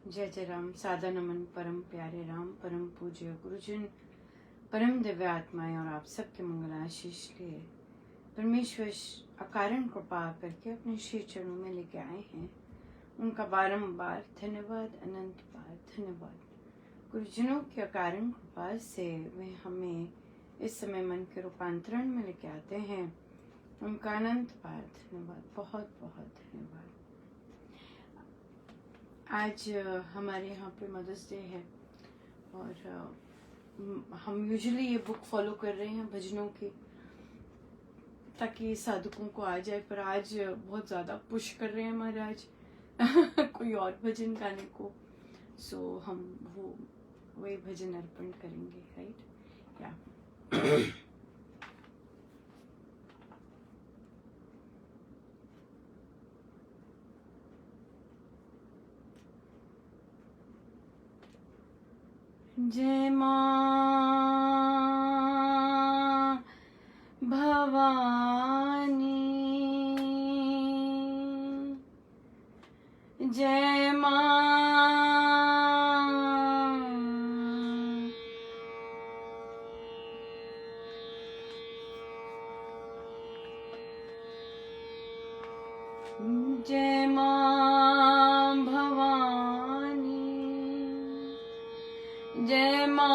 जय जय राम। सादा नमन परम प्यारे राम, परम पूज्य गुरुजन, परम दिव्य आत्माएं और आप सबके मंगल आशीष लिए परमेश्वर अकारण कृपा करके अपने श्री चरणों में लेके आए हैं। उनका बारंबार धन्यवाद, अनंत बार धन्यवाद। गुरुजनों की अकारण कृपा से वे हमें इस समय मन के रूपांतरण में लेके आते हैं। उनका अनंत बार धन्यवाद, बहुत बहुत धन्यवाद। आज हमारे यहाँ पे मदर्स डे है और हम यूजुअली ये बुक फॉलो कर रहे हैं भजनों की, ताकि साधकों को आ जाए, पर आज बहुत ज़्यादा पुश कर रहे हैं महाराज कोई और भजन गाने को। सो हम वही भजन अर्पण करेंगे, राइट या जय मां भवानी, जय मां जय मां भवानी, जय मां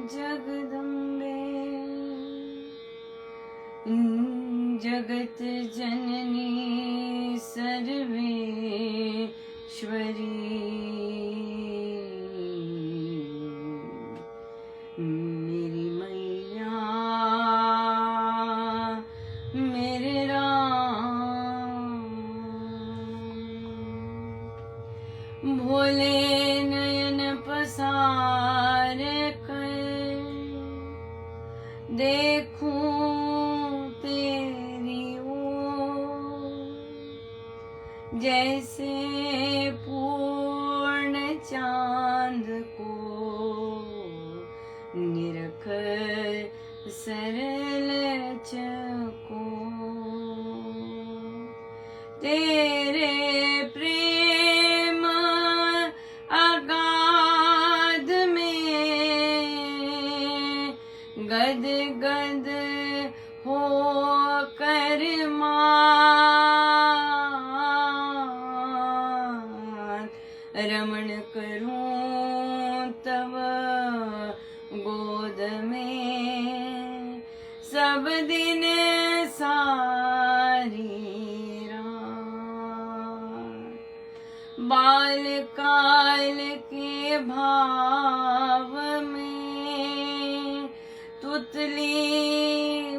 जगदम्बे, जगत जननी सर्वेश्वरी, मेरी मैया मेरे राम, भोले नयन पसार कर देखूं तेरी ओर, जैसे पूर्ण चांद को निरख सरल चको, तेरे प्रेम अगाध में गद गद हो कर मान, रमण करूं तब गोद में सब दिन सारी रात, बाल काल के भाव में तुतली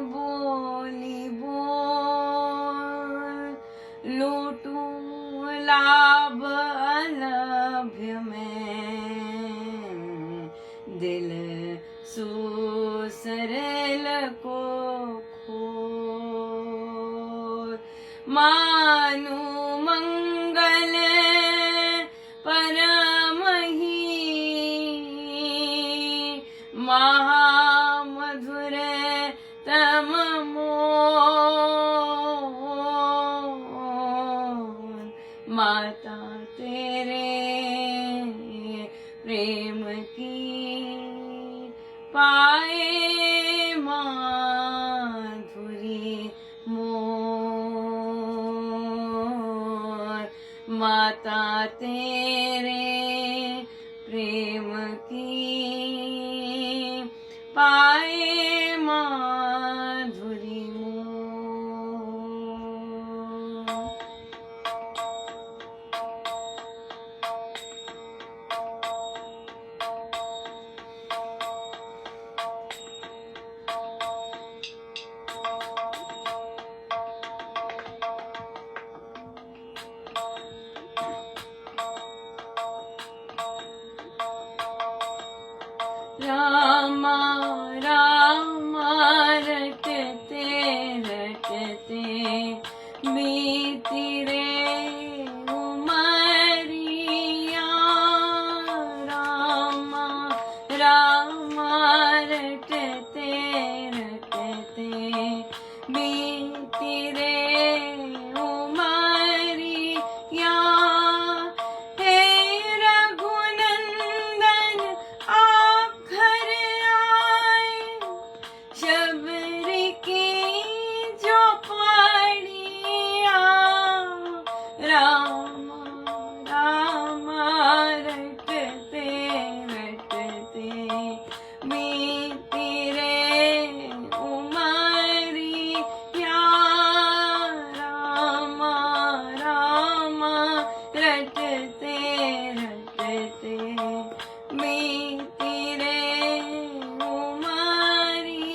बोली बोल, लूटूं लाभ अलभ्य में दिल सुसरल को खोल, मानु मंगल परम ही महामधुर तम मोल, माता तेरे प्रेम की पाए माधुरी मोर, माता तेरे प्रेम की पाए माधुरी मोर। रामा रामा रटते रटते बीती रे उमरिया, रामा रामा रटते रटते बीती रे उमरिया, राम राम रटते रटते बीती रे उमरिया राम राम रटते रटते बीती रे उमरिया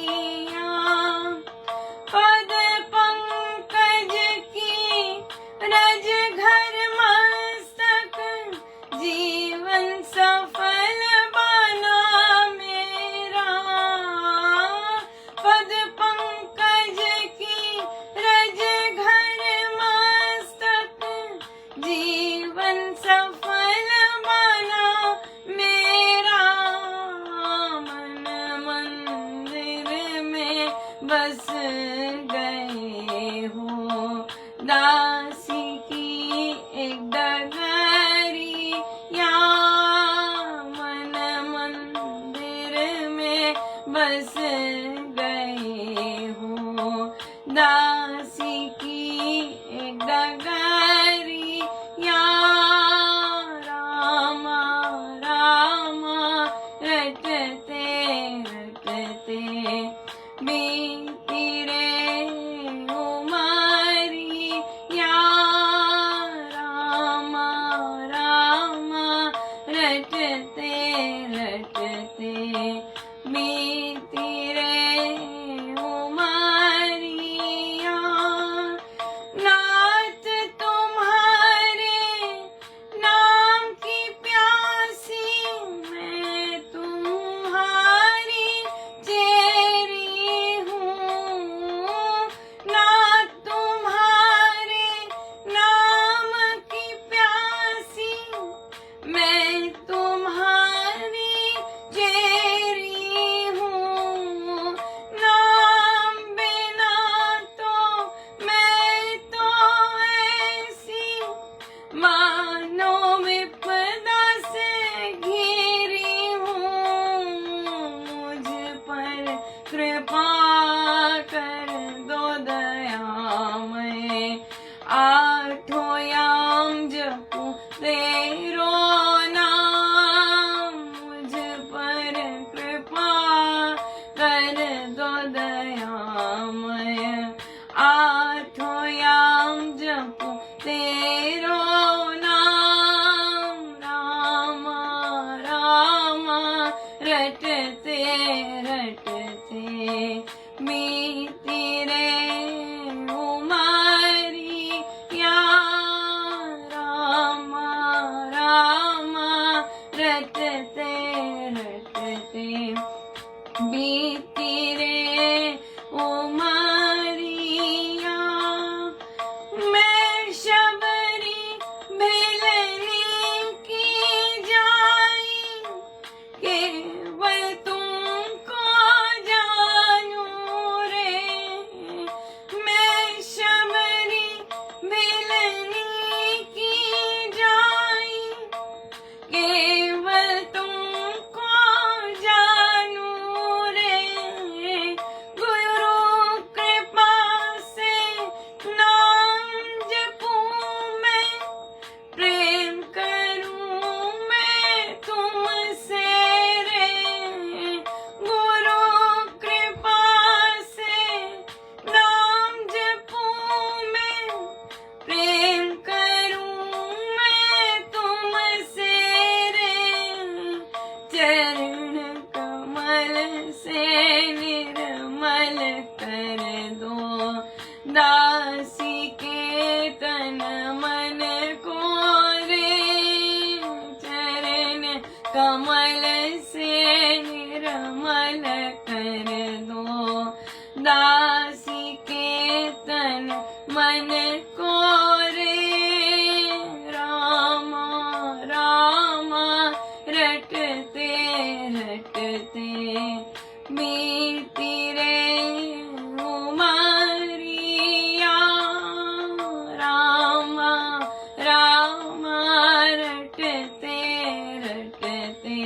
पद पंकज की रज घर मस्तक जीवन सफल बना मेरा पद पंकज की रज घर मस्तक जीवन सफल बना मेरा मन मंदिर में बस गए हो दासी की एक डगरी या मन मंदिर में बस गए हो दासी की एक डगरी या राम राम रटते रटते बीती रे उमरिया राम राम रटते रटते बीती रे उमरिया नाथ तुम्हारे नाम की प्यासी मैं तुम्हारी चेरी हूँ नाथ तुम्हारे नाम की प्यासी मैं तुम्हारी चेरी हूँ नाम बिना तो मैं तो ऐसी मानो विपदा से घिरी हूँ मुझ पर कृपा कर दो दयामय आठों याम जपूं तेरो नाम मुझ पर कृपा कर दो दयामय आठों याम जपूं तेरो नाम राम राम रटते रटते बीती रे उमरिया राम राम रटते रटते बीती रे उमरिया मैं शबरी भिलनी की जाई केवल तुमको जानूं रे मैं शबरी भिलनी की जाई केवल तुमको जानूं रे गुरु कृपा से नाम जपूं मैं प्रेम करूं मैं तुमसे रे गुरु कृपा से नाम जपूं मैं प्रेम करूं मैं तुमसे रे चरण कमल से निर्मल कर दो दासी के तन मन को रे चरण कमल से निर्मल कर दो दासी के तन मन को रे राम राम रटते रटते बीती रे उमरिया राम राम रटते रटते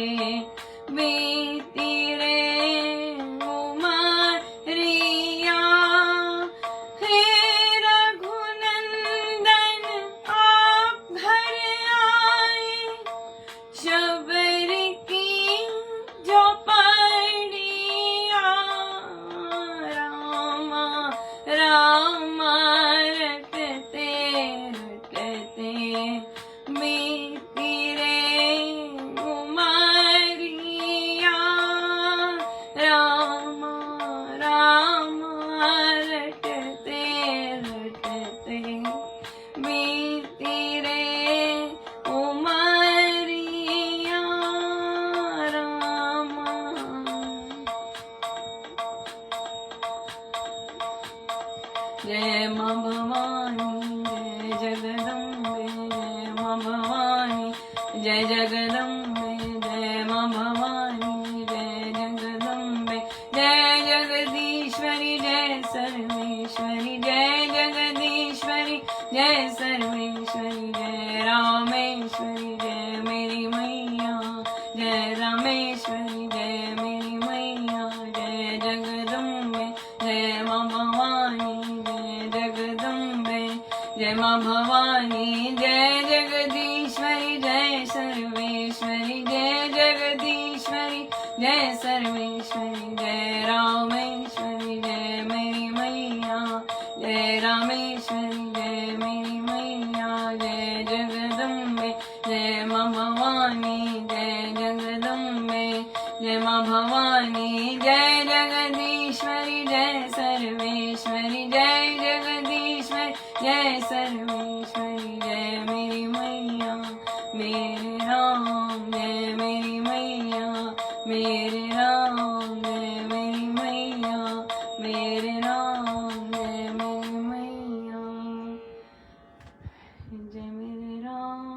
जय जगदम्बे जय माँ भवानी जय जगदम्बे जय जगदीश्वरी जय सर्वेश्वरी जय जगदीश्वरी जय सर्वेश्वरी जय रामेश्वरी जय मेरी मैया जय रामेश्वरी जय मेरी मैया जय जगदम्बे जय माँ भवानी जय जगदम्बे जय माँ भवानी जय जगदीश्वरी जय सर्वेश्वरी जय जगदीश्वरी जय सर्वेश्वरी जय रामेश्वरी जय मेरी मैया जय रामेश्वरी जय मेरी मैया जय जगदम्बे जय माँ भवानी जय जगदम्बे जय माँ भवानी जय जगदीश्वरी जय सर्वेश्वरी जय जगदीश्वरी जय सर्वेश्वरी जय मेरी मैया मेरे राम जय मेरी मैया मेरे राम जय मेरी मैया मेरे राम जय मेरी मैया जय मेरे राम।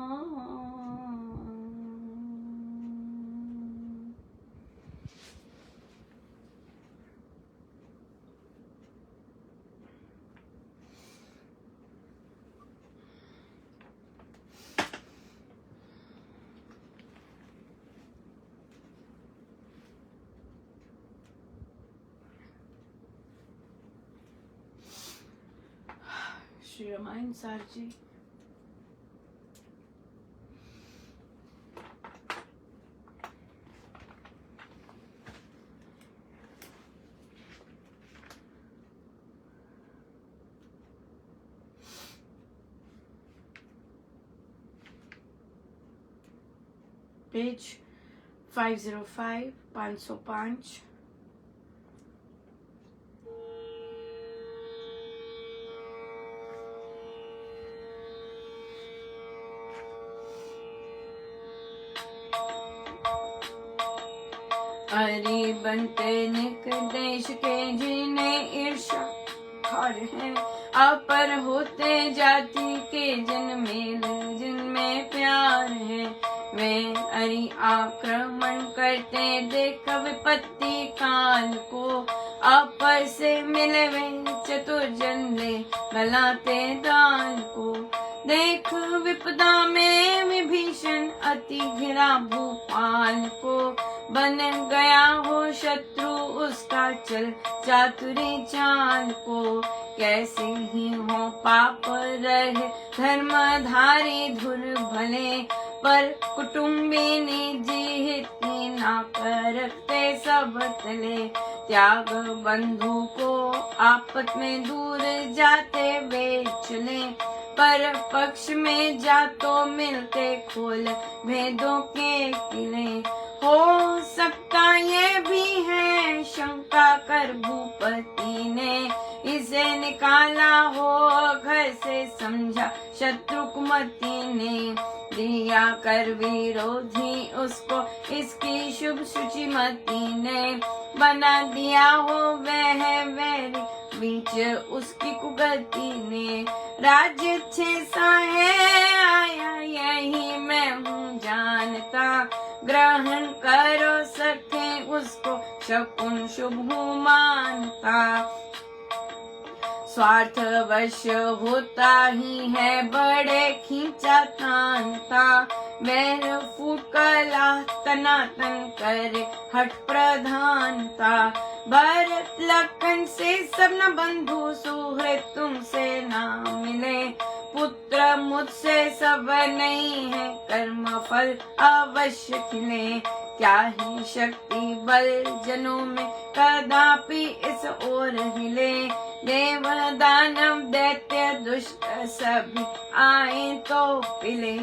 श्री रामायण सार जी पेज 505 505 अरे बनते निक देश के जिन्हें ईर्षा खार है अपर होते जाति के जिनमें प्यार है वे अरि आक्रमण करते देख विपत्ति काल को अपर से मिले वे चतुर जंदे गलाते दाल को देख विपदा में विभीषण अति घिरा भूपाल को बन गया हो शत्रु उसका चल चातुरी चाल को कैसे ही हो पाप रहे धर्मधारी धुर भले पर कुटुम्बिनी जीहित ना करते सब तले त्याग बंधु को आपत में दूर जाते वे चले पर पक्ष में जा तो मिलते खोल भेदों के किले हो सकता ये भी है शंका कर भूपति ने इसे निकाला हो घर से समझा शत्रुकुमति ने दिया कर विरोधी उसको इसकी शुभ शुचिमती ने बना दिया हो वह वैरी बीच उसकी कुगति ने राज्य छेसा है आया यही मैं हूँ जानता ग्रहण करो सके उसको शकुन शुभ मानता स्वार्थवश होता ही है बड़े खींचा तानता वैर फूकला तनातन करे हठ प्रधानता भरत लखन से सब न बंधु सुहृद तुमसे ना मिले पुत्र मुझसे सब नहीं है कर्म फल अवश्य खिले क्या ही शक्ति बल जनों में कदापि इस ओर हिले देव दानव दैत्य दुष्ट सभी आए तो पिले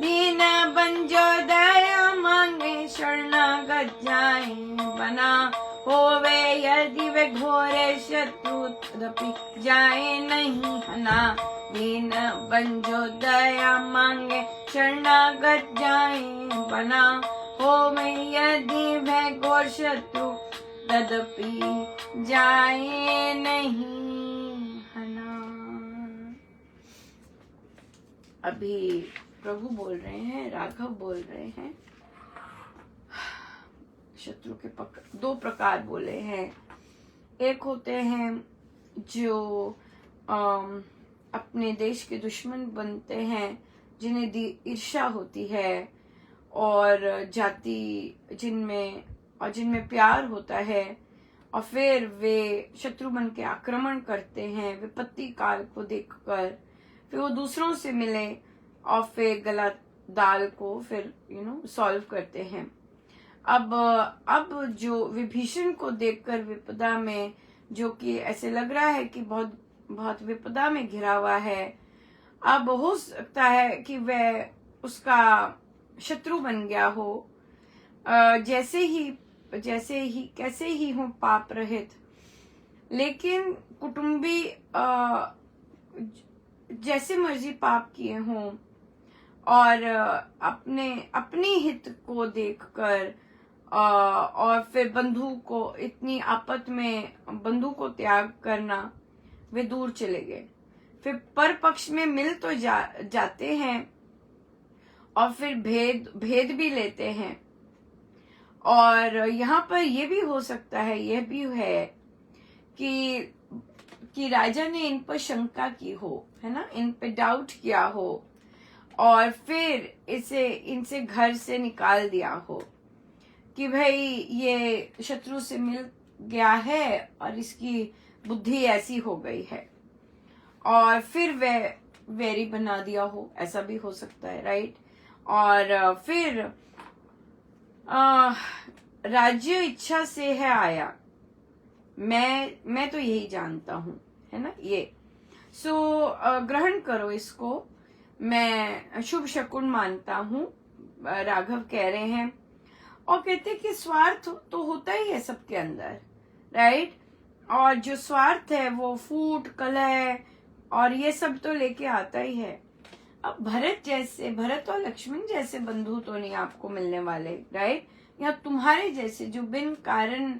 दीन बंजो दया मांगे शरणागत जाए बना होवे यदि वे घोरे शत्रु तदपि जाए नहीं हना दीन बंजो दया मांगे शरणागत जाए बना होवे यदि वे घोर शत्रु तदपि जाए नहीं हना। अभी प्रभु बोल रहे हैं, राघव बोल रहे हैं, शत्रु के दो प्रकार बोले हैं। एक होते हैं जो अपने देश के दुश्मन बनते हैं, जिन्हें ईर्ष्या होती है, और जाति जिनमें प्यार होता है, और फिर वे शत्रु बन के आक्रमण करते हैं विपत्ति काल को देखकर। फिर वो दूसरों से मिले और फिर गलत दाल को फिर सॉल्व करते हैं। अब जो विभीषण को देखकर विपदा में, जो कि ऐसे लग रहा है कि बहुत बहुत विपदा में घिरा हुआ है, अब हो सकता है कि वह उसका शत्रु बन गया हो। कैसे ही हो पाप रहित, लेकिन कुटुंबी जैसे मर्जी पाप किए हों, और अपने हित को देखकर और फिर बंधु को इतनी आपत में बंधु को त्याग करना, वे दूर चले गए। फिर पर पक्ष में मिल तो जाते हैं और फिर भेद भी लेते हैं। और यहाँ पर ये भी हो सकता है, यह भी है कि राजा ने इन पर शंका की हो, है ना, इन पे डाउट किया हो, और फिर इनसे घर से निकाल दिया हो कि भाई ये शत्रु से मिल गया है और इसकी बुद्धि ऐसी हो गई है, और फिर वह वेरी बना दिया हो, ऐसा भी हो सकता है, राइट। और फिर राज्य इच्छा से है आया, मैं तो यही जानता हूं, है ना ये। सो ग्रहण करो इसको, मैं शुभ शकुन मानता हूं, राघव कह रहे हैं। और कहते कि स्वार्थ तो होता ही है सबके अंदर, राइट। और जो स्वार्थ है वो फूट कलह और ये सब तो लेके आता ही है। अब भरत और लक्ष्मण जैसे बंधु तो नहीं आपको मिलने वाले, राइट। या तुम्हारे जैसे जो बिन कारण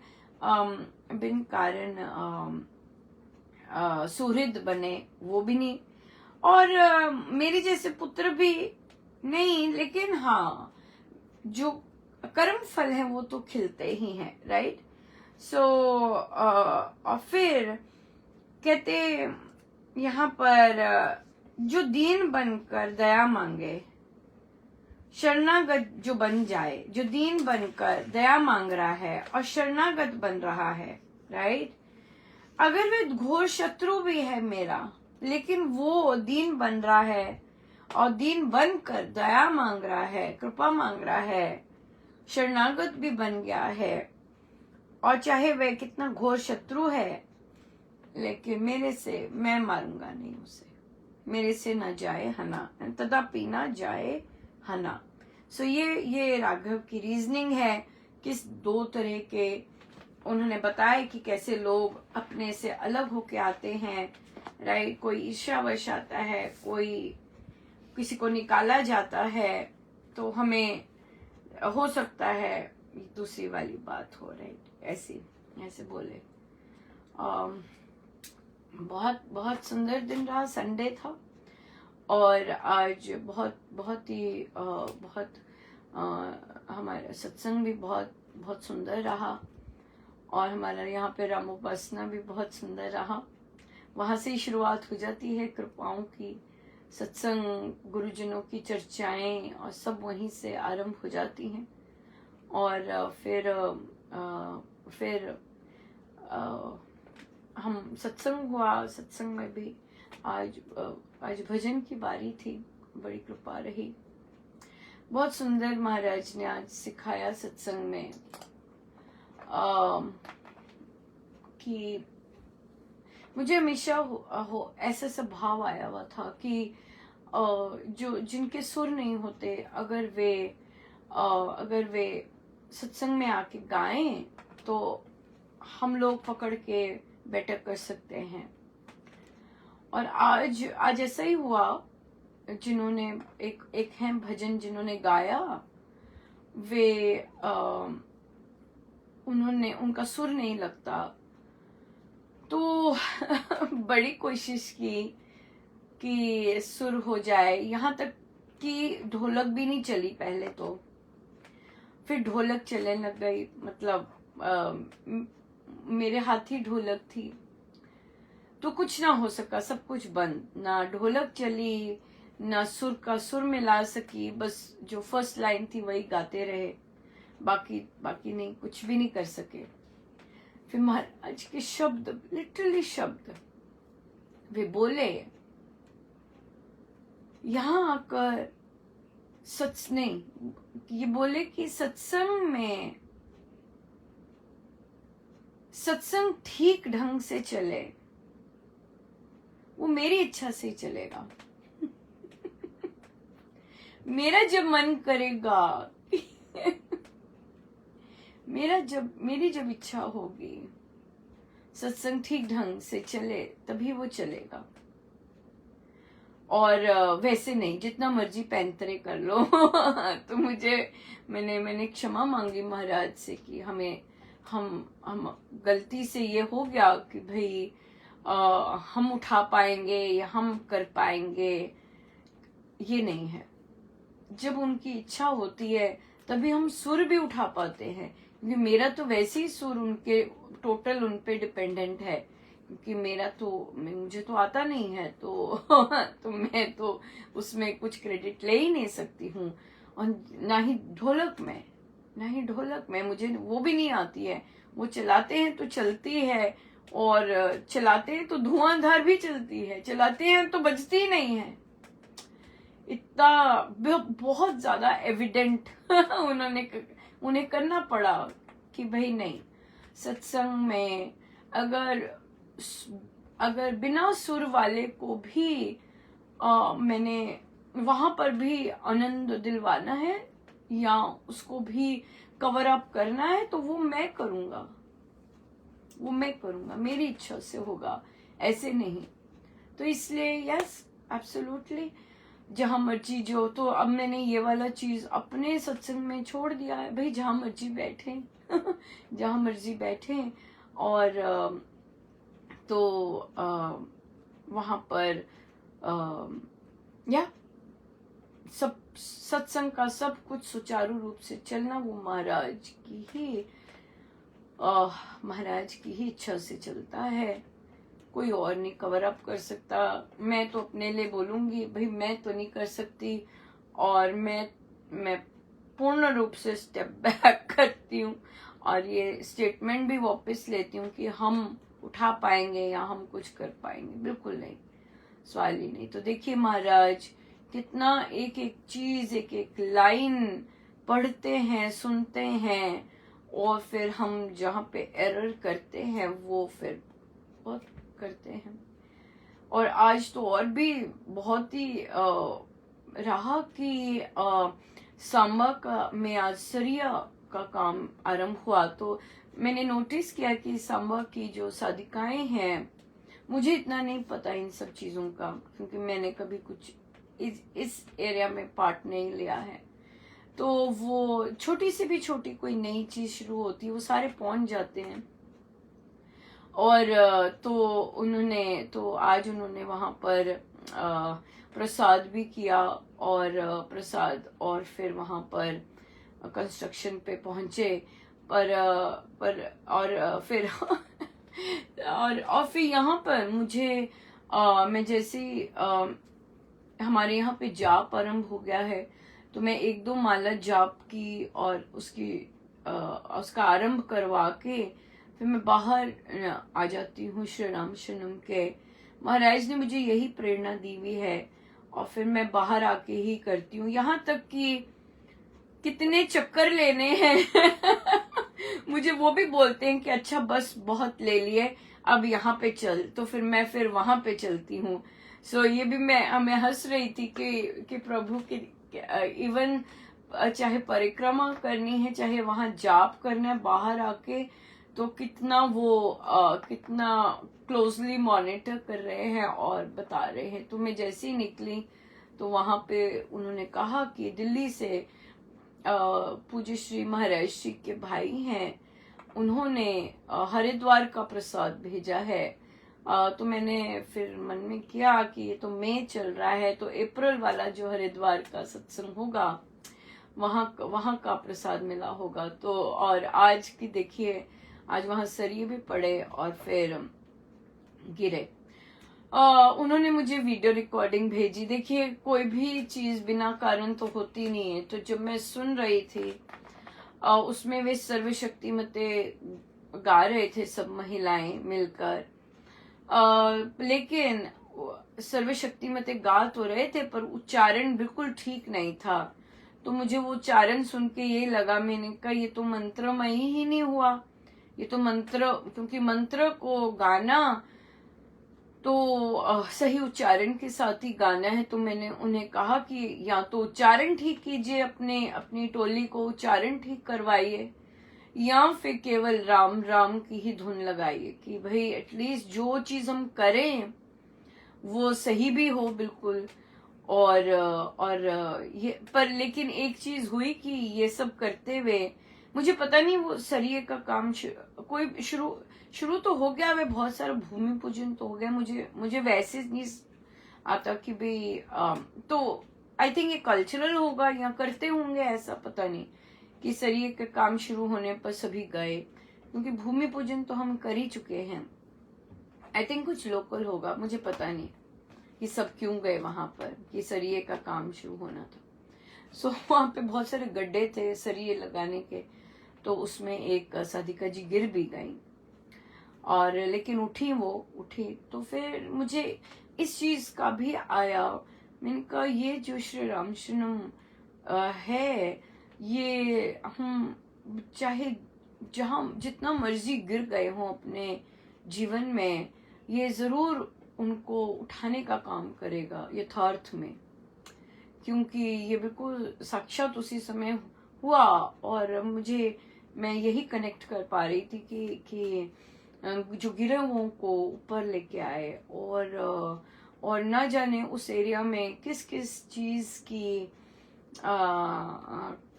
सुहृद बने, वो भी नहीं। और मेरे जैसे पुत्र भी नहीं, लेकिन हाँ जो कर्म फल है वो तो खिलते ही हैं, राइट। सो और फिर कहते यहाँ पर जो दीन बनकर दया मांगे, शरणागत जो बन जाए, जो दीन बनकर दया मांग रहा है और शरणागत बन रहा है, राइट। अगर वे घोर शत्रु भी है मेरा, लेकिन वो दीन बन रहा है और दीन बनकर दया मांग रहा है, कृपा मांग रहा है, शरणागत भी बन गया है, और चाहे वह कितना घोर शत्रु है, लेकिन मैं मारूंगा नहीं उसे, मेरे से न जाए हना, तदापि न जाए हना। सो ये राघव की रीजनिंग है। किस दो तरह के उन्होंने बताया कि कैसे लोग अपने से अलग होके आते हैं, राइट। कोई ईर्ष्यावश आता है, कोई किसी को निकाला जाता है, तो हमें हो सकता है दूसरी वाली बात हो, राइट। ऐसे बोले। बहुत बहुत सुंदर दिन रहा, संडे था, और आज बहुत ही हमारा सत्संग भी बहुत सुंदर रहा, और हमारा यहाँ पे रामोपासना भी बहुत सुंदर रहा। वहाँ से ही शुरुआत हो जाती है कृपाओं की, सत्संग, गुरुजनों की चर्चाएं, और सब वहीं से आरंभ हो जाती हैं। और फिर हम सत्संग हुआ, सत्संग में भी आज भजन की बारी थी, बड़ी कृपा रही। बहुत सुंदर महाराज ने आज सिखाया सत्संग में कि मुझे हमेशा ऐसा सा भाव आया हुआ था कि जो जिनके सुर नहीं होते, अगर वे सत्संग में आके गाएं तो हम लोग पकड़ के बैठक कर सकते हैं। और आज ऐसा ही हुआ। जिन्होंने एक है भजन जिन्होंने गाया, वे उनका सुर नहीं लगता, तो बड़ी कोशिश की कि सुर हो जाए। यहाँ तक कि ढोलक भी नहीं चली पहले तो, फिर ढोलक चलने लग गई। मतलब मेरे हाथ ही ढोलक थी, तो कुछ ना हो सका, सब कुछ बंद। ना ढोलक चली, ना सुर का सुर मिला सकी, बस जो फर्स्ट लाइन थी वही गाते रहे, बाकी नहीं, कुछ भी नहीं कर सके। फिर महाराज के शब्द, लिटरली शब्द वे बोले, यहाँ आकर ये बोले कि सत्संग ठीक ढंग से चले, वो मेरी इच्छा से चलेगा। मेरा जब मन करेगा मेरी जब इच्छा होगी सत्संग ठीक ढंग से चले, तभी वो चलेगा। और वैसे नहीं, जितना मर्जी पैंतरे कर लो। तो मैंने क्षमा मांगी महाराज से कि हम गलती से ये हो गया कि भाई हम उठा पाएंगे या हम कर पाएंगे, ये नहीं है। जब उनकी इच्छा होती है तभी हम सुर भी उठा पाते हैं, क्योंकि मेरा तो वैसे ही सुर उनके टोटल उन पे डिपेंडेंट है, क्योंकि मुझे तो आता नहीं है, तो मैं तो उसमें कुछ क्रेडिट ले ही नहीं सकती हूँ। और ना ही ढोलक में मुझे वो भी नहीं आती है। वो चलाते हैं तो चलती है, और चलाते हैं तो धुआंधार भी चलती है, चलाते हैं तो बजती ही नहीं है। इतना बहुत ज्यादा एविडेंट उन्हें करना पड़ा कि भाई नहीं, सत्संग में अगर बिना सुर वाले को भी मैंने वहां पर भी आनंद दिलवाना है या उसको भी कवर अप करना है, तो वो मैं करूंगा, मेरी इच्छा से होगा, ऐसे नहीं। तो इसलिए यस, एब्सोल्युटली, जहां मर्जी जो, तो अब मैंने ये वाला चीज अपने सत्संग में छोड़ दिया है। भाई जहां मर्जी बैठे जहां मर्जी बैठे, और तो वहां पर या सब सत्संग का सब कुछ सुचारू रूप से चलना, वो महाराज की ही इच्छा से चलता है। कोई और नहीं कवर अप कर सकता। मैं तो अपने लिए बोलूंगी, भाई मैं तो नहीं कर सकती, और मैं पूर्ण रूप से स्टेप बैक करती हूँ, और ये स्टेटमेंट भी वापस लेती हूँ कि हम उठा पाएंगे या हम कुछ कर पाएंगे, बिल्कुल नहीं, सवाल ही नहीं। तो देखिए महाराज कितना एक एक चीज, एक एक लाइन पढ़ते हैं, सुनते हैं, और फिर हम जहाँ पे एरर करते हैं वो फिर बहुत करते हैं। और आज तो और भी बहुत ही रहा कि सांबा में आज सरिया का काम आरंभ हुआ। तो मैंने नोटिस किया कि सांबा की जो साधिकाएं हैं, मुझे इतना नहीं पता इन सब चीजों का, क्योंकि मैंने कभी कुछ इस एरिया में पार्ट नहीं लिया है। तो वो छोटी से भी छोटी कोई नई चीज शुरू होती है, वो सारे पहुंच जाते हैं। और तो आज उन्होंने वहां पर प्रसाद भी किया, और प्रसाद, और फिर वहां पर कंस्ट्रक्शन पे पहुंचे, और फिर और फिर यहाँ पर मुझे मैं जैसे हमारे यहाँ पे जाप आरंभ हो गया है, तो मैं 1-2 माला जाप की और उसका आरंभ करवा के फिर मैं बाहर आ जाती हूँ श्री राम शरणम के। महाराज ने मुझे यही प्रेरणा दी हुई है, और फिर मैं बाहर आके ही करती हूँ। यहाँ तक कि कितने चक्कर लेने हैं मुझे वो भी बोलते हैं कि अच्छा बस बहुत ले लिए, अब यहाँ पे चल, तो फिर मैं वहां पे चलती हूँ। सो ये भी मैं हंस रही थी कि प्रभु के इवन चाहे परिक्रमा करनी है, चाहे वहां जाप करना है बाहर आके, तो कितना कितना क्लोजली मॉनिटर कर रहे हैं और बता रहे हैं। तो मैं जैसे ही निकली तो वहां पे उन्होंने कहा कि दिल्ली से पूज्य श्री महाराज श्री के भाई हैं, उन्होंने हरिद्वार का प्रसाद भेजा है, तो मैंने फिर मन में किया कि ये तो मई चल रहा है, तो अप्रैल वाला जो हरिद्वार का सत्संग होगा वहां का प्रसाद मिला होगा। तो और आज की देखिए, आज वहां सरिये भी पड़े और फिर गिरे। उन्होंने मुझे वीडियो रिकॉर्डिंग भेजी। देखिए, कोई भी चीज बिना कारण तो होती नहीं है। तो जब मैं सुन रही थी उसमें वे सर्वशक्तिमते गा रहे थे, सब महिलाएं मिलकर। लेकिन सर्वशक्तिमते गा तो रहे थे पर उच्चारण बिल्कुल ठीक नहीं था। तो मुझे वो उच्चारण सुन के ये लगा, मैंने कहा ये तो मंत्रमय ही नहीं हुआ, ये तो मंत्र, क्योंकि मंत्र को गाना तो सही उच्चारण के साथ ही गाना है। तो मैंने उन्हें कहा कि या तो उच्चारण ठीक कीजिए, अपनी टोली को उच्चारण ठीक करवाइए, या फिर केवल राम राम की ही धुन लगाइए कि भाई एटलीस्ट जो चीज हम करें वो सही भी हो बिल्कुल। और ये पर लेकिन एक चीज हुई कि ये सब करते हुए मुझे पता नहीं वो सरिये का काम कोई शुरू तो हो गया, वे बहुत सारा भूमि पूजन तो हो गया। मुझे वैसे नहीं आता कि भाई तो आई थिंक ये कल्चरल होगा या करते होंगे, ऐसा पता नहीं कि सरिये के काम शुरू होने पर सभी गए, क्योंकि भूमि पूजन तो हम कर ही चुके हैं। आई थिंक कुछ लोकल होगा, मुझे पता नहीं कि सब क्यों गए वहां पर, कि सरिये का काम शुरू होना था। सो वहां पे बहुत सारे गड्ढे थे सरिये लगाने के, तो उसमें एक साधिका जी गिर भी गई और लेकिन उठी। तो फिर मुझे इस चीज का भी आया, मैंने कहा ये जो श्री रामशरणम है, ये हम चाहे जहां जितना मर्जी गिर गए हों अपने जीवन में, ये जरूर उनको उठाने का काम करेगा यथार्थ में, क्योंकि ये बिल्कुल साक्षात उसी समय हुआ। और मैं यही कनेक्ट कर पा रही थी कि जो गिरे हुओं को ऊपर लेके आए, और ना जाने उस एरिया में किस किस चीज की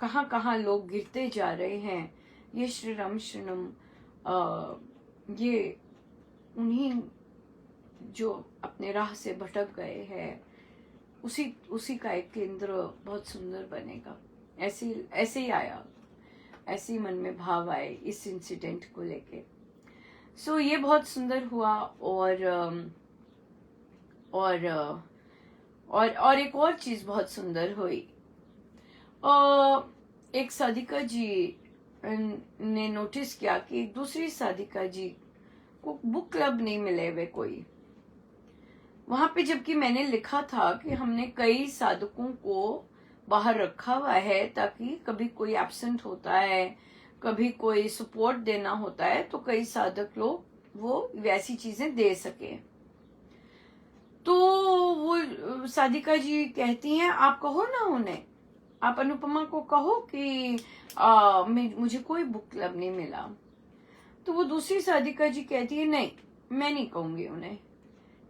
कहाँ लोग गिरते जा रहे हैं। ये श्री रामशरणम ये उन्हीं जो अपने राह से भटक गए हैं, उसी का एक केंद्र बहुत सुंदर बनेगा। ऐसे ही आया, ऐसे ही मन में भाव आए इस इंसिडेंट को लेके। सो ये बहुत सुंदर हुआ। और एक और चीज बहुत सुंदर हुई। एक साधिका जी ने नोटिस किया कि एक दूसरी साधिका जी को बुक क्लब नहीं मिले हुए कोई वहां पे, जबकि मैंने लिखा था कि हमने कई साधकों को बाहर रखा हुआ है ताकि कभी कोई एब्सेंट होता है, कभी कोई सपोर्ट देना होता है, तो कई साधक लोग वो वैसी चीजें दे सके। तो वो साधिका जी कहती हैं, आप कहो ना उन्हें, आप अनुपमा को कहो कि मुझे कोई बुक क्लब नहीं मिला। तो वो दूसरी साधिका जी कहती है, नहीं मैं नहीं कहूंगी उन्हें,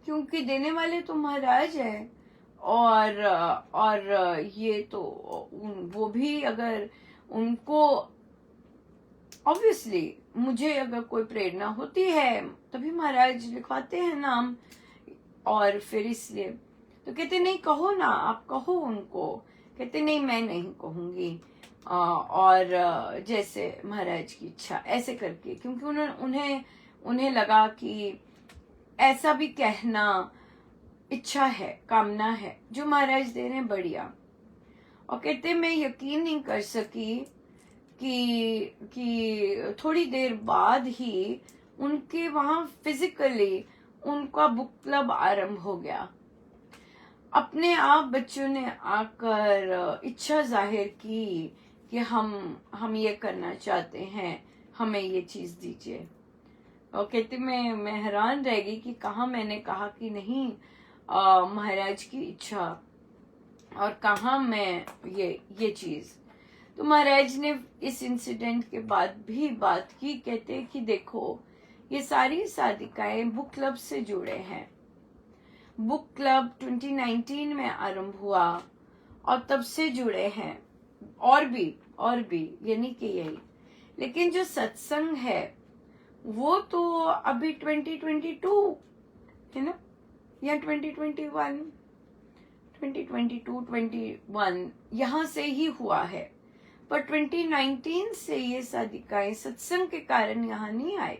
क्योंकि देने वाले तो महाराज है। और ये तो वो भी अगर उनको ऑब्वियसली, मुझे अगर कोई प्रेरणा होती है तभी महाराज लिखवाते हैं नाम, और फिर इसलिए तो कहते नहीं कहो ना, आप कहो उनको। कहते नहीं मैं नहीं कहूंगी, और जैसे महाराज की इच्छा, ऐसे करके, क्योंकि उन्हें लगा कि ऐसा भी कहना इच्छा है, कामना है, जो महाराज दे रहे हैं बढ़िया। और कहते मैं यकीन नहीं कर सकी कि थोड़ी देर बाद ही उनके वहां फिजिकली उनका बुक क्लब आरंभ हो गया। अपने आप बच्चों ने आकर इच्छा जाहिर की कि हम ये करना चाहते हैं, हमें ये चीज दीजिए। और कहते मैं हैरान रह गई कि कहाँ मैंने कहा कि नहीं महाराज की इच्छा, और कहाँ मैं ये चीज। तो महाराज ने इस इंसिडेंट के बाद भी बात की। कहते कि देखो ये सारी साधिकाएं बुक क्लब से जुड़े हैं। बुक क्लब 2019 में आरंभ हुआ और तब से जुड़े हैं, और भी ये नहीं कि यही, लेकिन जो सत्संग है वो तो अभी 2022 है ना, या 2021, 2022, 21 यहाँ से ही हुआ है, पर 2019 से ये साधिकाएं सत्संग के कारण यहाँ नहीं आए।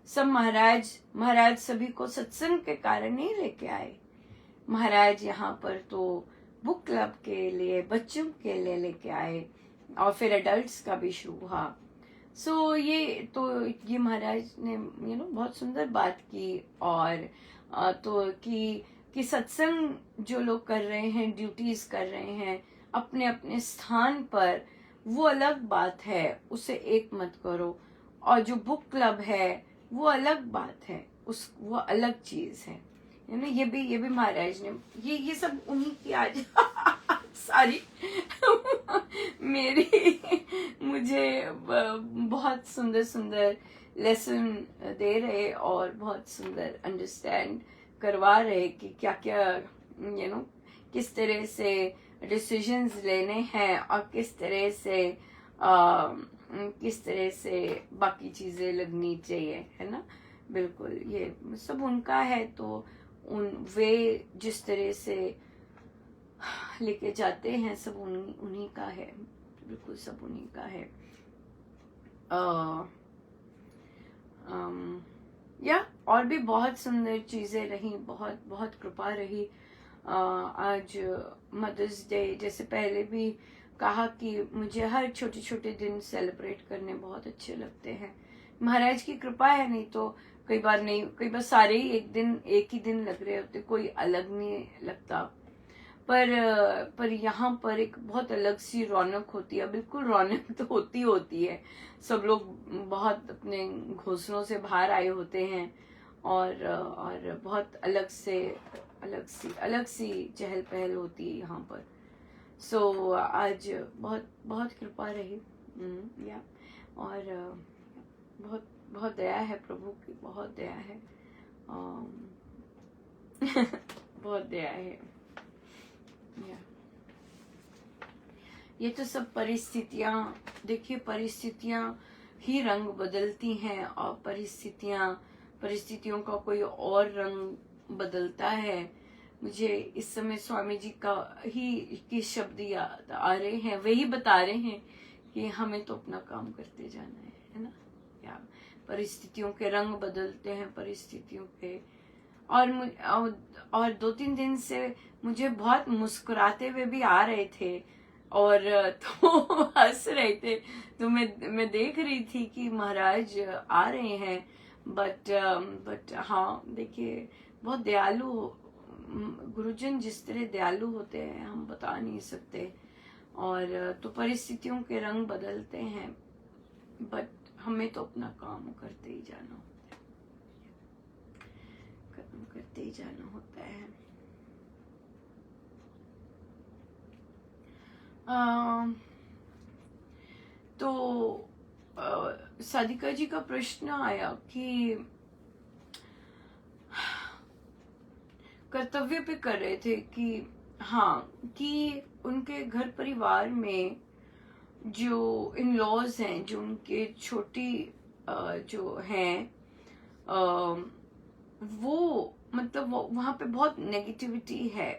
सब महाराज सभी को सत्संग के कारण नहीं लेके आए। महाराज यहाँ पर तो बुक क्लब के लिए, बच्चों के लिए लेके आए, और फिर एडल्ट्स का भी शुरू हुआ। सो ये महाराज ने बहुत सुंदर बात की। और तो कि सत्संग जो लोग कर रहे हैं, ड्यूटीज कर रहे हैं अपने अपने स्थान पर, वो अलग बात है, उसे एक मत करो। और जो बुक क्लब है वो अलग बात है, वो अलग चीज है ना। ये भी महाराज ने ये सब उन्हीं की आज सारी मुझे बहुत सुंदर सुंदर लेसन दे रहे और बहुत सुंदर अंडरस्टैंड करवा रहे कि क्या क्या किस तरह से डिसीजंस लेने हैं और किस तरह से बाकी चीजें लगनी चाहिए, है ना। बिल्कुल ये सब उनका है, तो वे जिस तरह से लेके जाते हैं सब उन्हीं का है, बिल्कुल सब उन्हीं का है। या और भी बहुत सुंदर चीजें रही, बहुत बहुत कृपा रही। आज मदर्स डे, जैसे पहले भी कहा कि मुझे हर छोटे छोटे दिन सेलिब्रेट करने बहुत अच्छे लगते हैं। महाराज की कृपा है, नहीं तो कई बार सारे ही एक ही दिन लग रहे होते, कोई अलग नहीं लगता। पर यहाँ पर एक बहुत अलग सी रौनक होती है। बिल्कुल रौनक तो होती है, सब लोग बहुत अपने घोंसलों से बाहर आए होते हैं और बहुत अलग सी चहल पहल होती है यहाँ पर। सो आज बहुत बहुत कृपा रही, या और बहुत बहुत दया है, प्रभु की बहुत दया है, बहुत दया है। ये तो सब परिस्थितियां, देखिए परिस्थितियां ही रंग बदलती हैं, और परिस्थितियों का कोई और रंग बदलता है। मुझे इस समय स्वामी जी का ही शब्द याद आ रहे हैं, वही बता रहे हैं कि हमें तो अपना काम करते जाना है ना। या परिस्थितियों के रंग बदलते हैं, परिस्थितियों के। और 2-3 दिन से मुझे बहुत मुस्कुराते हुए भी आ रहे थे, और तो हंस रहे थे, तो मैं देख रही थी कि महाराज आ रहे हैं। बट हाँ, देखिए बहुत दयालु गुरुजन, जिस तरह दयालु होते हैं हम बता नहीं सकते। और तो परिस्थितियों के रंग बदलते हैं, बट हमें तो अपना काम करते ही जाना होता है, काम करते ही जाना होता है। तो साधिका जी का प्रश्न आया कि कर्तव्य पे कर रहे थे कि हाँ, कि उनके घर परिवार में जो इन लॉज हैं, जो उनके छोटी जो हैं, वो मतलब वहां पे बहुत नेगेटिविटी है।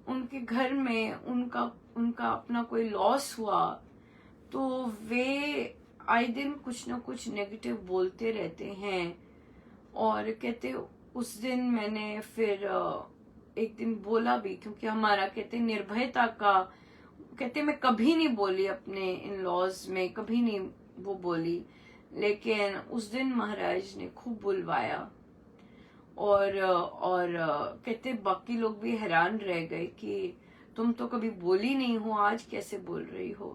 उनके घर में उनका अपना कोई लॉस हुआ तो वे आए दिन कुछ ना कुछ नेगेटिव बोलते रहते हैं। और कहते उस दिन मैंने फिर एक दिन बोला भी, क्योंकि हमारा कहते निर्भयता का, कहते मैं कभी नहीं बोली अपने इन लॉज में, कभी नहीं वो बोली, लेकिन उस दिन महाराज ने खूब बुलवाया। और कहते बाकी लोग भी हैरान रह गए कि तुम तो कभी बोली नहीं हो, आज कैसे बोल रही हो।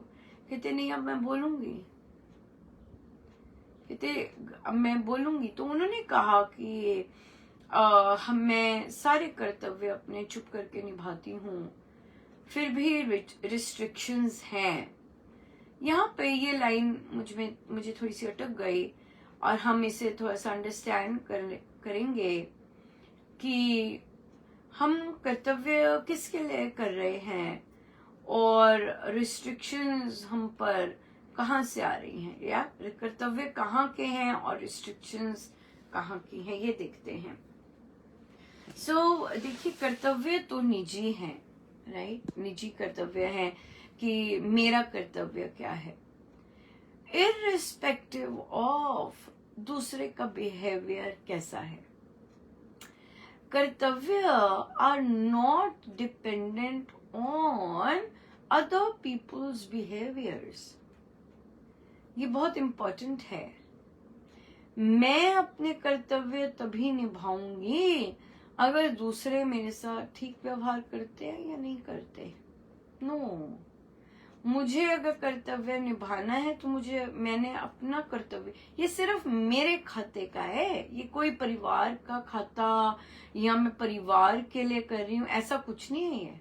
कहते नहीं, अब मैं बोलूंगी, कहते अब मैं बोलूंगी। तो उन्होंने कहा कि मैं सारे कर्तव्य अपने चुप करके निभाती हूँ, फिर भी रिस्ट्रिक्शंस हैं। यहाँ पे ये लाइन मुझे थोड़ी सी अटक गई, और हम इसे थोड़ा सा अंडरस्टैंड करेंगे कि हम कर्तव्य किसके लिए कर रहे हैं और रिस्ट्रिक्शंस हम पर कहाँ से आ रही हैं, या कर्तव्य कहाँ के हैं और रिस्ट्रिक्शंस कहाँ की हैं, ये देखते हैं। सो देखिए, कर्तव्य तो निजी है, राइट? निजी कर्तव्य है कि मेरा कर्तव्य क्या है, इररिस्पेक्टिव ऑफ दूसरे का बिहेवियर कैसा है। कर्तव्य are not dependent on other people's behaviours. ये बहुत इंपॉर्टेंट है। मैं अपने कर्तव्य तभी निभाऊंगी अगर दूसरे मेरे साथ ठीक व्यवहार करते हैं या नहीं करते। नो, मुझे अगर कर्तव्य निभाना है तो मैंने अपना कर्तव्य, ये सिर्फ मेरे खाते का है, ये कोई परिवार का खाता या मैं परिवार के लिए कर रही हूँ, ऐसा कुछ नहीं है। ये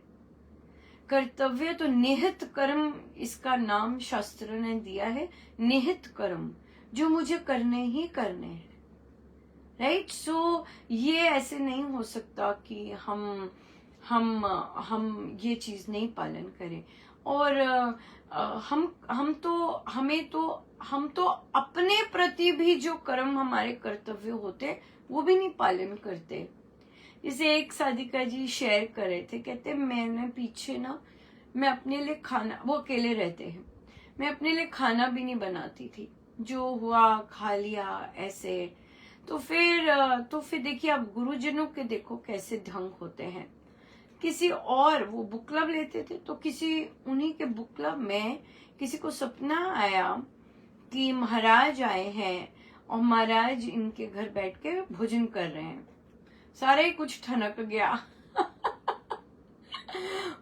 कर्तव्य तो निहित कर्म, इसका नाम शास्त्र ने दिया है, निहित कर्म, जो मुझे करने ही करने हैं, राइट? सो ये ऐसे नहीं हो सकता कि हम ये चीज नहीं पालन करें। और हम तो अपने प्रति भी जो कर्म हमारे कर्तव्य होते वो भी नहीं पालन करते। जैसे एक साधिका जी शेयर कर रहे थे, कहते मैंने पीछे ना, मैं अपने लिए खाना, वो अकेले रहते हैं, मैं अपने लिए खाना भी नहीं बनाती थी, जो हुआ खा लिया ऐसे। तो फिर देखिए, अब गुरुजनों के देखो कैसे ढंग होते हैं। किसी और, वो बुक क्लब लेते थे, तो उन्हीं के बुक क्लब में किसी को सपना आया कि महाराज आए हैं और महाराज इनके घर बैठ के भोजन कर रहे हैं। सारा ही कुछ ठनक गया।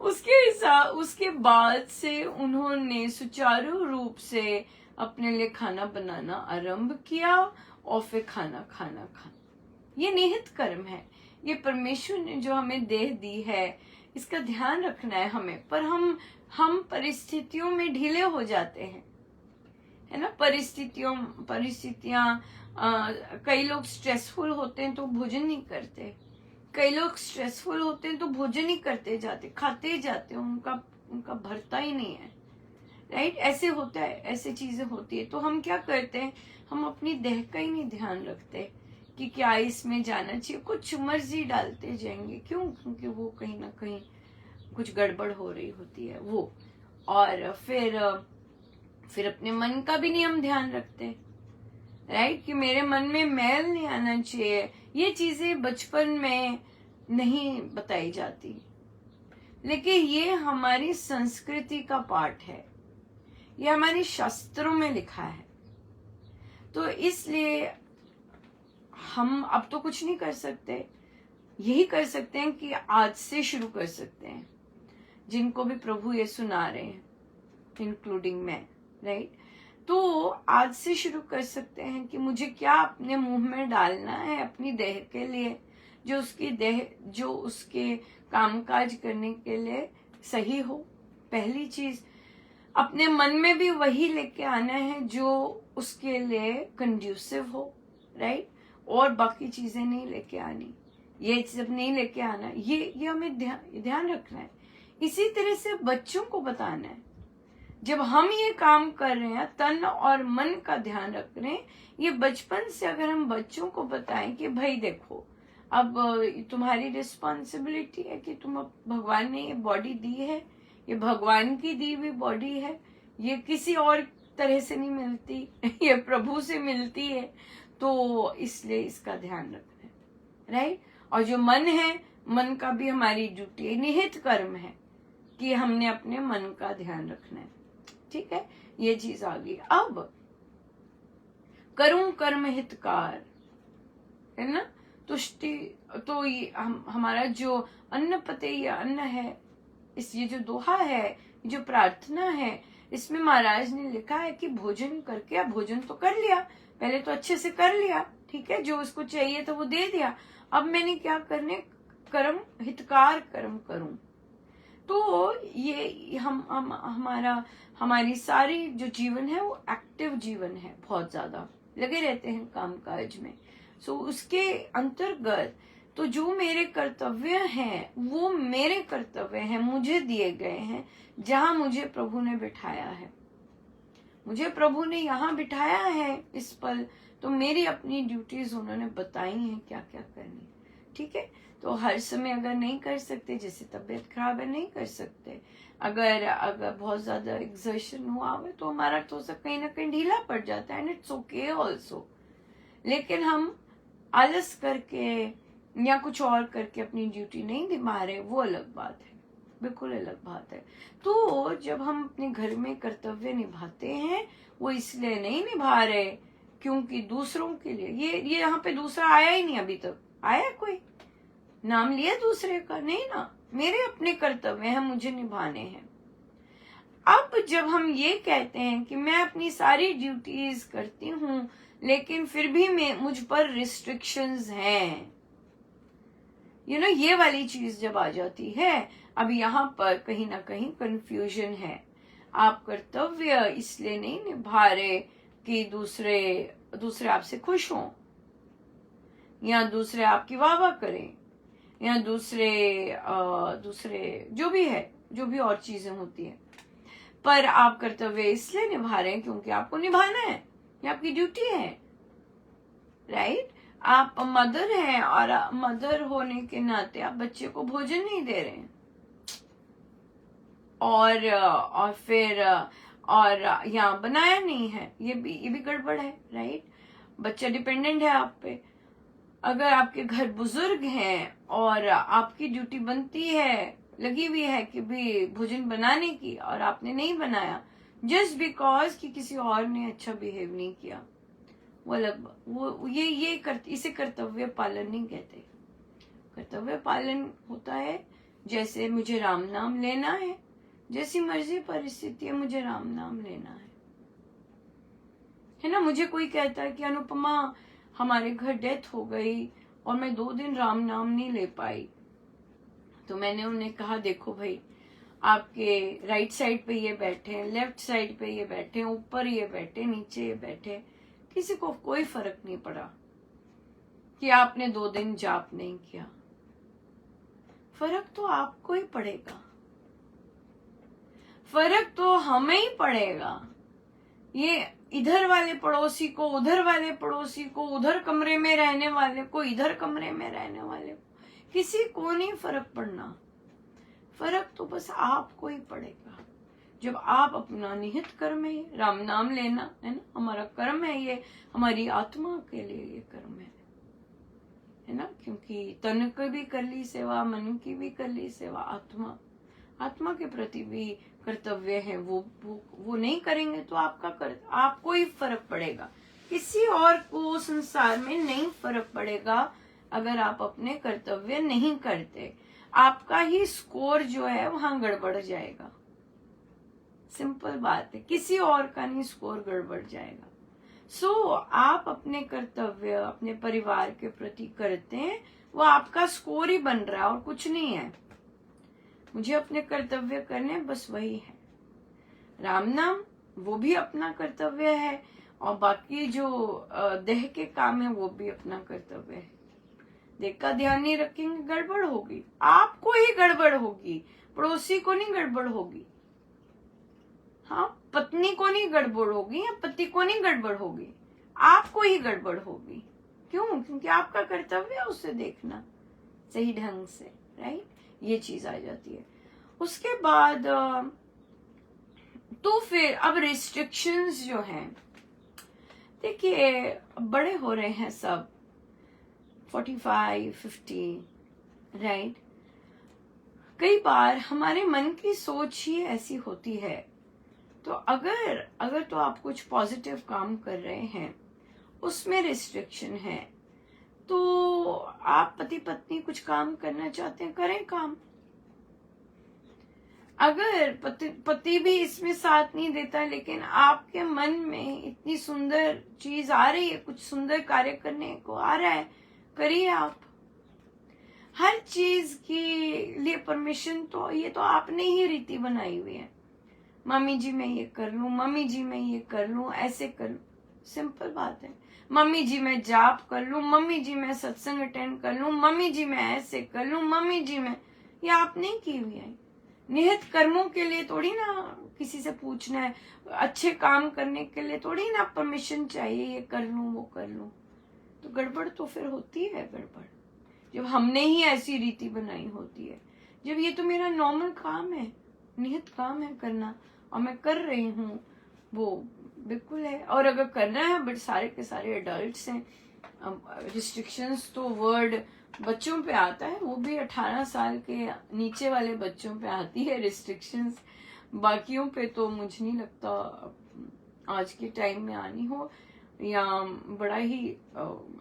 उसके बाद से उन्होंने सुचारू रूप से अपने लिए खाना बनाना आरंभ किया और फिर खाना। ये निहित कर्म है, ये परमेश्वर ने जो हमें देह दी है, इसका ध्यान रखना है हमें। पर हम परिस्थितियों में ढीले हो जाते हैं, है ना? परिस्थितियां कई लोग स्ट्रेसफुल होते हैं तो भोजन नहीं करते, कई लोग स्ट्रेसफुल होते हैं तो भोजन ही करते जाते, खाते जाते, उनका भरता ही नहीं है, राइट? ऐसे होता है, ऐसे चीजें होती है। तो हम क्या करते हैं, हम अपनी देह का ही नहीं ध्यान रखते कि क्या इसमें जाना चाहिए, कुछ मर्जी डालते जाएंगे। क्यों? क्योंकि वो कहीं ना कहीं कुछ गड़बड़ हो रही होती है वो। और फिर अपने मन का भी नहीं हम ध्यान रखते, राइट? कि मेरे मन में मैल नहीं आना चाहिए। ये चीजें बचपन में नहीं बताई जाती, लेकिन ये हमारी संस्कृति का पार्ट है, ये हमारे शास्त्रों में लिखा है। तो इसलिए हम अब तो कुछ नहीं कर सकते, यही कर सकते हैं कि आज से शुरू कर सकते हैं, जिनको भी प्रभु ये सुना रहे हैं, इंक्लूडिंग मैं, राइट? तो आज से शुरू कर सकते हैं कि मुझे क्या अपने मुंह में डालना है अपनी देह के लिए, जो उसके कामकाज करने के लिए सही हो। पहली चीज, अपने मन में भी वही लेके आना है जो उसके लिए कंड्यूसिव हो, राइट? और बाकी चीजें नहीं लेके आनी, ये सब नहीं लेके आना, ये हमें ध्यान रखना है। इसी तरह से बच्चों को बताना है, जब हम ये काम कर रहे हैं, तन और मन का ध्यान रख रहे हैं, ये बचपन से अगर हम बच्चों को बताएं कि भाई देखो, अब तुम्हारी रिस्पॉन्सिबिलिटी है कि भगवान ने ये बॉडी दी है, ये भगवान की दी हुई बॉडी है, ये किसी और तरह से नहीं मिलती, ये प्रभु से मिलती है, तो इसलिए इसका ध्यान रखना है, राइट? और जो मन है, मन का भी हमारी ड्यूटी है, निहित कर्म है कि हमने अपने मन का ध्यान रखना है, ठीक है? ये चीज आ गई। अब करूं कर्म हितकार, है ना? तुष्टि, तो ये हमारा जो अन्न पते या अन्न है, ये जो दोहा है, जो प्रार्थना है, इसमें महाराज ने लिखा है कि भोजन करके, अब भोजन तो कर लिया, पहले तो अच्छे से कर लिया, ठीक है, जो उसको चाहिए तो वो दे दिया, अब मैंने क्या करने, कर्म हितकार कर्म करूं। तो ये हमारी सारी जो जीवन है वो एक्टिव जीवन है, बहुत ज्यादा लगे रहते हैं काम काज में। सो उसके अंतर्गत तो जो मेरे कर्तव्य हैं वो मेरे कर्तव्य हैं, मुझे दिए गए हैं, जहां मुझे प्रभु ने बिठाया है, मुझे प्रभु ने यहाँ बिठाया है इस पल, तो मेरी अपनी ड्यूटीज उन्होंने बताई हैं क्या क्या करनी। ठीक है। तो हर समय अगर नहीं कर सकते, जैसे तबीयत खराब है नहीं कर सकते, अगर बहुत ज्यादा एक्सर्शन हुआ है तो हमारा तो सब कहीं ना कहीं ढीला पड़ जाता है, एंड इट्स ओके ऑल्सो। लेकिन हम आलस करके या कुछ और करके अपनी ड्यूटी नहीं निभा रहे, वो अलग बात है, बिल्कुल अलग बात है। तो जब हम अपने घर में कर्तव्य निभाते हैं, वो इसलिए नहीं निभा रहे क्योंकि दूसरों के लिए, ये यहाँ पे दूसरा आया ही नहीं अभी तक। आया कोई नाम लिया दूसरे का? नहीं ना, मेरे अपने कर्तव्य हैं, मुझे निभाने हैं। अब जब हम ये कहते हैं कि मैं अपनी सारी ड्यूटीज करती हूँ लेकिन फिर भी मुझ पर रिस्ट्रिक्शंस हैं, ये वाली चीज जब आ जाती है, अब यहाँ पर कहीं ना कहीं कंफ्यूजन है। आप कर्तव्य इसलिए नहीं निभा रहे कि दूसरे आपसे खुश हों, या दूसरे आपकी वाह करें, या दूसरे जो भी और चीजें होती है, पर आप कर्तव्य इसलिए निभा रहे हैं क्योंकि आपको निभाना है, ये आपकी ड्यूटी है, राइट। आप मदर हैं और मदर होने के नाते आप बच्चे को भोजन नहीं दे रहे हैं, और फिर यहाँ बनाया नहीं है, ये भी गड़बड़ है, राइट। बच्चा डिपेंडेंट है आप पे। अगर आपके घर बुजुर्ग हैं और आपकी ड्यूटी बनती है, लगी हुई है कि भी भोजन बनाने की, और आपने नहीं बनाया जस्ट बिकॉज कि किसी और ने अच्छा बिहेव नहीं किया, वो अलग, वो इसे कर्तव्य पालन नहीं कहते। कर्तव्य पालन होता है जैसे मुझे राम नाम लेना है, जैसी मर्जी परिस्थिति है मुझे राम नाम लेना है ना। मुझे कोई कहता है कि अनुपमा हमारे घर डेथ हो गई और मैं 2 दिन राम नाम नहीं ले पाई, तो मैंने उन्हें कहा देखो भाई, आपके राइट साइड पे ये बैठे, लेफ्ट साइड पे ये बैठे, ऊपर ये बैठे, नीचे ये बैठे, किसी को कोई फर्क नहीं पड़ा कि आपने 2 दिन जाप नहीं किया। फर्क तो आपको ही पड़ेगा, फर्क तो हमें ही पड़ेगा। ये इधर वाले पड़ोसी को, उधर वाले पड़ोसी को, उधर कमरे में रहने वाले को, इधर कमरे में रहने वाले को, किसी को नहीं फर्क पड़ना। फर्क तो बस आपको ही पड़ेगा जब आप अपना निहित कर्म है, राम नाम लेना है ना, हमारा कर्म है ये, हमारी आत्मा के लिए ये कर्म है ना। क्योंकि तन की भी कर ली सेवा, मन की भी कर ली सेवा, आत्मा के प्रति भी कर्तव्य है, वो नहीं करेंगे तो आपको ही फर्क पड़ेगा, किसी और को संसार में नहीं फर्क पड़ेगा। अगर आप अपने कर्तव्य नहीं करते, आपका ही स्कोर जो है वहां गड़बड़ जाएगा। सिंपल बात है, किसी और का नहीं स्कोर गड़बड़ जाएगा। आप अपने कर्तव्य अपने परिवार के प्रति करते हैं, वो आपका स्कोर ही बन रहा है और कुछ नहीं है। मुझे अपने कर्तव्य करने, बस वही है। राम नाम वो भी अपना कर्तव्य है, और बाकी जो देह के काम है वो भी अपना कर्तव्य है। देह का ध्यान नहीं रखेंगे, गड़बड़ होगी, आपको ही गड़बड़ होगी, पड़ोसी को नहीं गड़बड़ होगी। हाँ, पत्नी को नहीं गड़बड़ होगी या पति को नहीं गड़बड़ होगी, आपको ही गड़बड़ होगी। क्यों? क्योंकि आपका कर्तव्य है उसे देखना सही ढंग से, राइट। ये चीज आ जाती है। उसके बाद तो फिर अब रिस्ट्रिक्शंस जो हैं, देखिए बड़े हो रहे हैं सब, 45, 50, राइट। कई बार हमारे मन की सोच ही ऐसी होती है। तो अगर तो आप कुछ पॉजिटिव काम कर रहे हैं, उसमें रिस्ट्रिक्शन है, तो आप पति पत्नी कुछ काम करना चाहते हैं, करें काम। अगर पति भी इसमें साथ नहीं देता, लेकिन आपके मन में इतनी सुंदर चीज आ रही है, कुछ सुंदर कार्य करने को आ रहा है, करिए आप। हर चीज के लिए परमिशन तो ये तो आपने ही रीति बनाई हुई है। मम्मी जी मैं ये कर लूं, मम्मी जी मैं ये कर लूं, ऐसे कर लूं, सिंपल बात है। मम्मी जी मैं जाप कर लूं, मम्मी जी मैं सत्संग अटेंड कर लूं, मम्मी जी मैं ऐसे कर लूं, मम्मी जी मैं, ये आपने की हुई है। निहित कर्मों के लिए थोड़ी ना किसी से पूछना है, अच्छे काम करने के लिए थोड़ी ना परमिशन चाहिए, ये कर लूं वो कर लूं। तो गड़बड़ तो फिर होती है गड़बड़, जब हमने ही ऐसी रीति बनाई होती है, जब ये तो मेरा नॉर्मल काम है, नियत काम है करना, और मैं कर रही हूँ, वो बिल्कुल है। और अगर करना है, बट सारे के सारे एडल्ट्स हैं, रिस्ट्रिक्शंस तो वर्ड बच्चों पे आता है, वो भी 18 साल के नीचे वाले बच्चों पे आती है रिस्ट्रिक्शंस, बाकियों पे तो मुझे नहीं लगता आज के टाइम में आनी हो, या बड़ा ही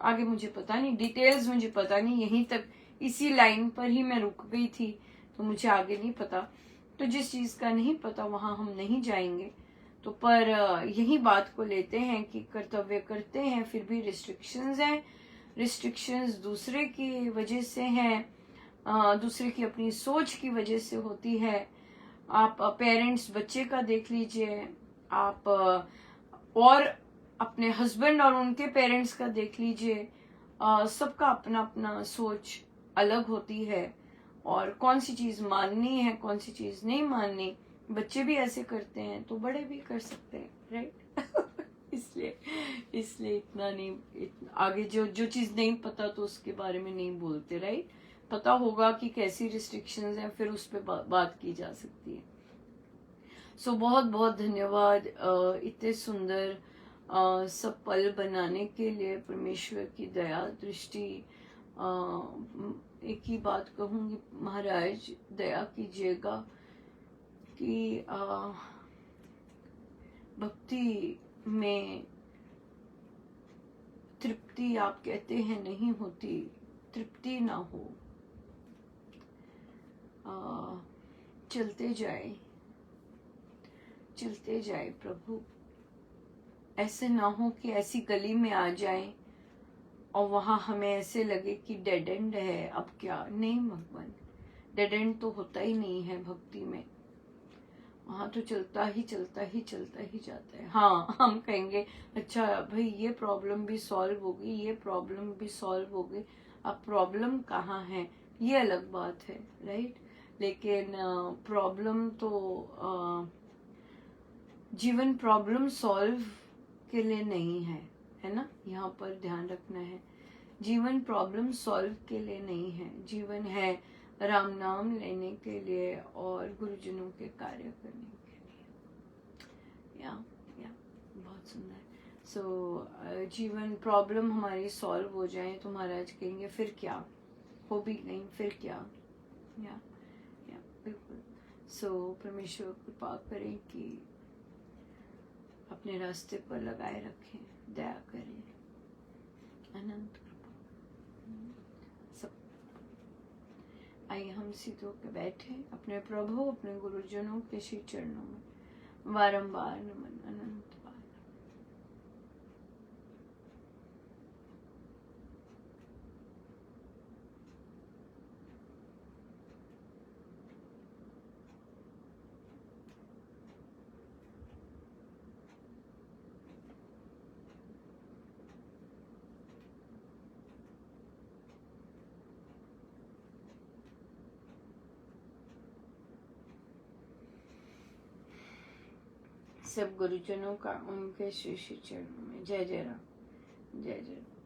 आगे मुझे पता नहीं, डिटेल्स मुझे पता नहीं, यहीं तक इसी लाइन पर ही मैं रुक गई थी, तो मुझे आगे नहीं पता। तो जिस चीज का नहीं पता वहां हम नहीं जाएंगे। तो पर यही बात को लेते हैं कि कर्तव्य करते हैं, फिर भी रिस्ट्रिक्शंस हैं। रिस्ट्रिक्शंस दूसरे की वजह से हैं, दूसरे की अपनी सोच की वजह से होती है। आप पेरेंट्स बच्चे का देख लीजिए, आप और अपने हस्बैंड और उनके पेरेंट्स का देख लीजिए, सबका अपना अपना सोच अलग होती है, और कौन सी चीज माननी है, कौन सी चीज नहीं माननी। बच्चे भी ऐसे करते हैं तो बड़े भी कर सकते हैं, राइट? इसलिए इतना नहीं, आगे जो जो चीज नहीं पता तो उसके बारे में नहीं बोलते, राइट? पता होगा कि कैसी रिस्ट्रिक्शंस हैं, फिर उस पर बात की जा सकती है। सो बहुत बहुत धन्यवाद इतने सुंदर सब पल बनाने के लिए, परमेश्वर की दया दृष्टि। एक ही बात कहूंगी, महाराज दया कीजिएगा कि भक्ति में तृप्ति आप कहते हैं नहीं होती, तृप्ति ना हो, चलते जाए प्रभु। ऐसे ना हो कि ऐसी गली में आ जाए और वहां हमें ऐसे लगे कि डेड एंड है, अब क्या। नहीं भगवान, डेड एंड तो होता ही नहीं है भक्ति में, वहां तो चलता ही जाता है। हाँ, हम कहेंगे अच्छा भाई ये प्रॉब्लम भी सॉल्व हो गई, ये प्रॉब्लम भी सॉल्व हो गई, अब प्रॉब्लम कहाँ है, ये अलग बात है, राइट? लेकिन प्रॉब्लम तो जीवन प्रॉब्लम सॉल्व के लिए नहीं है ना? यहाँ पर ध्यान रखना है, जीवन प्रॉब्लम सॉल्व के लिए नहीं है, जीवन है राम नाम लेने के लिए और गुरुजनों के कार्य करने के लिए। या बहुत सुंदर। सो जीवन प्रॉब्लम हमारी सॉल्व हो जाए तो महाराज कहेंगे फिर क्या, हो भी नहीं फिर क्या। या बिल्कुल। सो परमेश्वर कृपा करें कि अपने रास्ते पर लगाए रखें, दया करें, अनंत कृपा। सब आइए हम सीधे होकर बैठे अपने प्रभु अपने गुरुजनों के श्री चरणों में बारंबार नमन, अनंत बार। सब गुरुजनों का उनके श्री श्री चरणों में जय जय राम, जय जय राम।